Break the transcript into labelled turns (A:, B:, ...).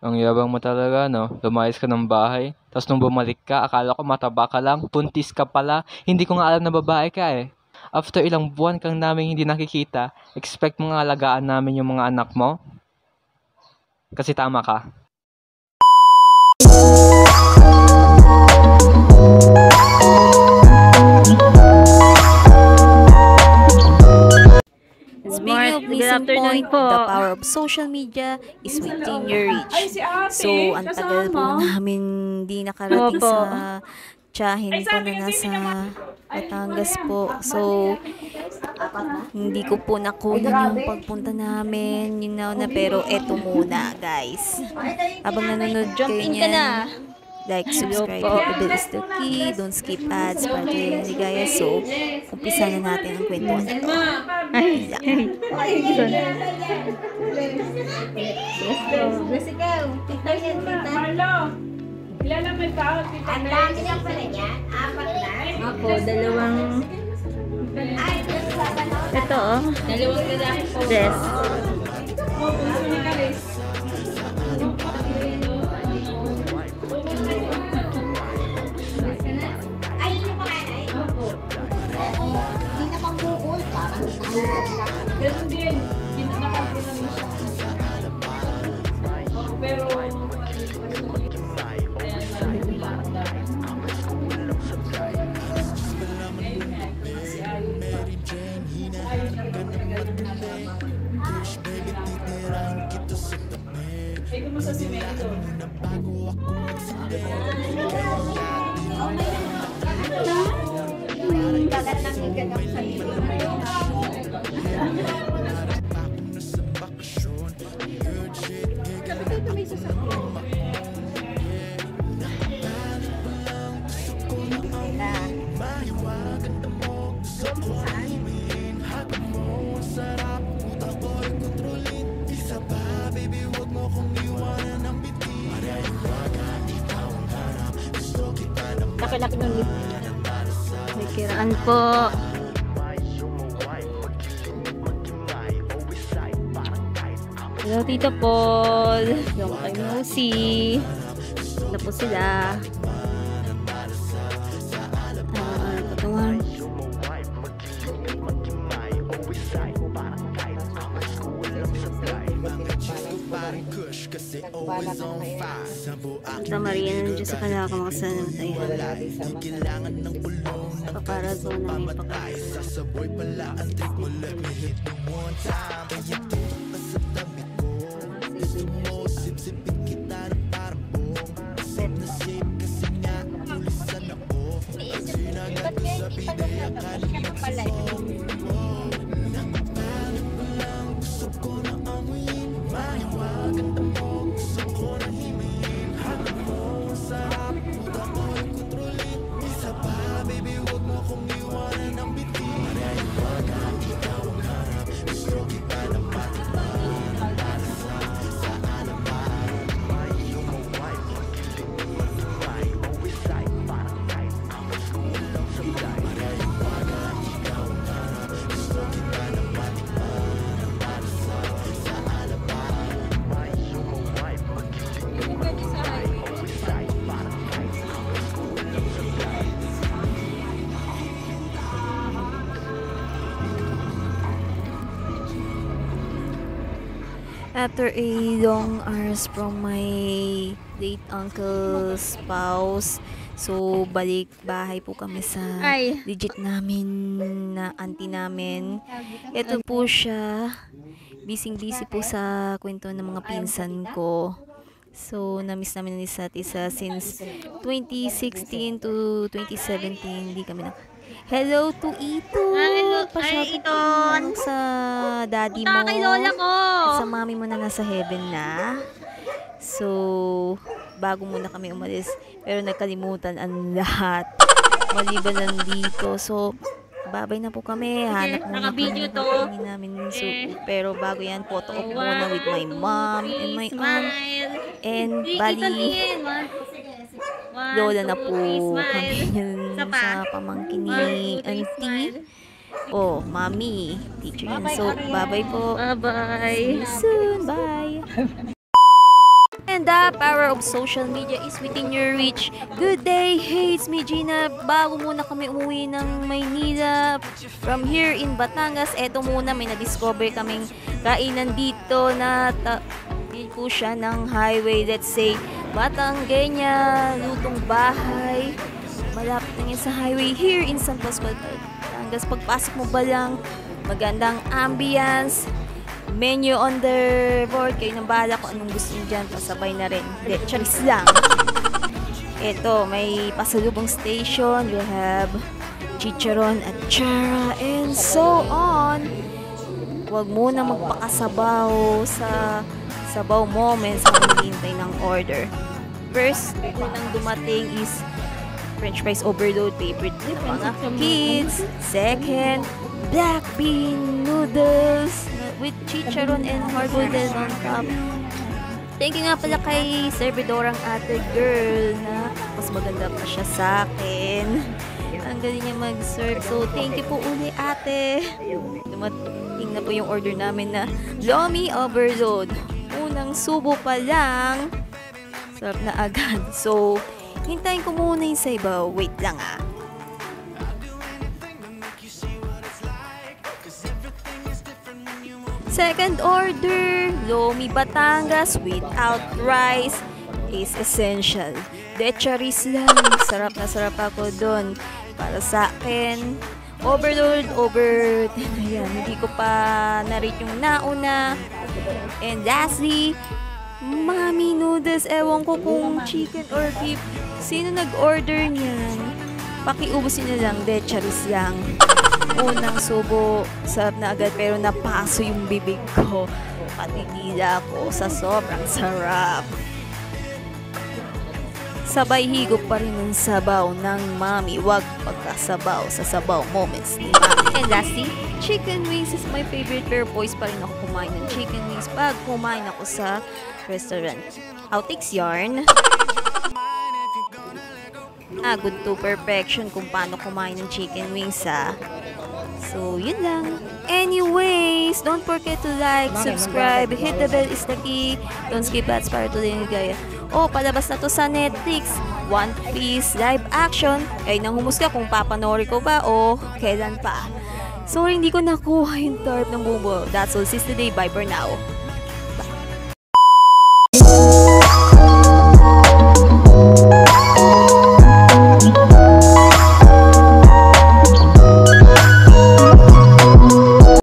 A: Ang yabang mo talaga, no? Lumayas ka ng bahay, tapos nung bumalik ka, akala ko mataba ka lang, puntis ka pala. Hindi ko nga alam na babae ka eh. After ilang buwan kang namin hindi nakikita, expect mo nga alagaan namin yung mga anak mo? Kasi tama ka.
B: Speaking of missing point, the power of social media is within your reach. So, ang tagal po namin di nakarating sa tiyahin po na nasa Batangas po. So, hindi ko po nakunan yung pagpunta namin, pero eto muna, guys. Habang nanonood kayo niyan, like, subscribe, hit the bell is the key, don't skip ads para kayo naligaya. So, umpisa na natin ang kwento na to.
C: Let's go. Tita yan, tita. Ilan may tao, tita? Ang dami lang pala niyan. Apat na.
B: Ako, dalawang... Ito, oh.
C: Dalawang lalaki po.
B: Dress.
C: Bunso ni Karis. Ay, yung panganay? Opo. Hindi na pang-bukol. Parang ganun din. Nakapin namin siya. Pero... Kumusta si Melo? Bagat lang yung ganap sa iyo. Sabi kayo may sasakyan. Laki-laki ng lip.
B: May kiraan po. Hello, Tito Paul. Yung kay Mosi. Ano po sila? Katawan. Santa Maria ng Diyos sa kanila kamakasal ng tayo. Paparazon na may pakasal. After a long hours from my late uncle's spouse, so balik bahay po kami sa legit namin na auntie namin. Ito po siya, busy po sa kwento ng mga pinsan ko. So, na-miss namin ni isa't isa since 2016 to 2017. Hindi kami Hello to Ito. Pa-shopping sa daddy mo.
D: Kay lola ko.
B: Sa mami mo na nasa heaven na. So, bago muna kami umalis. Pero nagkalimutan ang lahat. Maliban nandito. So, babay na po kami. Hanap muna
D: naka-video to.
B: Namin. So, pero bago yan, photo op muna with my mom and my aunt. And bali, lola na po kami sa pamangkin ni auntie. Oh, mami, teacher yan. So, bye-bye po.
D: Bye-bye.
B: See you soon. Bye. And And the power of social media is within your reach. Good day, hey, it's me Gina. Bago muna kami umuwi ng Maynila from here in Batangas, eto muna may na-discover kaming kainan dito na yun po siya ng highway, let's say Batanggenya, lutong bahay. Malapit na yun sa highway here in San Pascual, Batangas. Pagpasok mo ba lang, magandang ambience, menu on the board, kayo nang bahala kung anong gusto nyo dyan, pasabay na rin. Charis lang. Ito, may pasalubong station, we have chicharon at chara and so on. Huwag muna magpakasabaw sa sabaw moments sa paghihintay ng order. First, unang dumating is French fries overload, favorite ng mga kids. Second, black bean noodles with chicharon and hard noodles on top. Thank you nga pala kay servidorang ate girl na mas maganda pa siya sa akin. Ang galing niya mag-serve. So, thank you po uli ate. Dumating na po yung order namin na Lomi Overload. Unang subo pa lang, sarap na agad. So, hintayin ko muna yung sa iba. Wait lang ah. Second order, Lomi Batangas without rice is essential. De charis lang. Sarap na sarap ako doon. Para sa akin, overload, ayan, hindi ko pa na-rate yung nauna. And lastly, Mami Noodles. Ewan ko kung chicken or beef. Sino nag-order niyan? Pakiubusin na lang, de charis lang. Unang subo, sarap na agad pero napaso yung bibig ko. Pati dila ko sa sobrang sarap. Sabay higop pa rin ng sabaw ng mami. Wag pagkasabaw sa sabaw moments ni mami. And lastly, chicken wings is my favorite pero boys pa rin ako kumain ng chicken wings pag kumain ako sa restaurant. Outtakes yarn. Good to perfection kung paano kumain ng chicken wings So, yun lang. Anyways, don't forget to like, subscribe, hit the bell is the key. Don't skip ads para tuloy ni Gaya. Palabas na to sa Netflix. One Piece live action. Ay, nanghumusga kung papanoorin ko ba o kailan pa. Sorry, hindi ko nakuha yung type ng bubo. That's all sis today. Bye for now.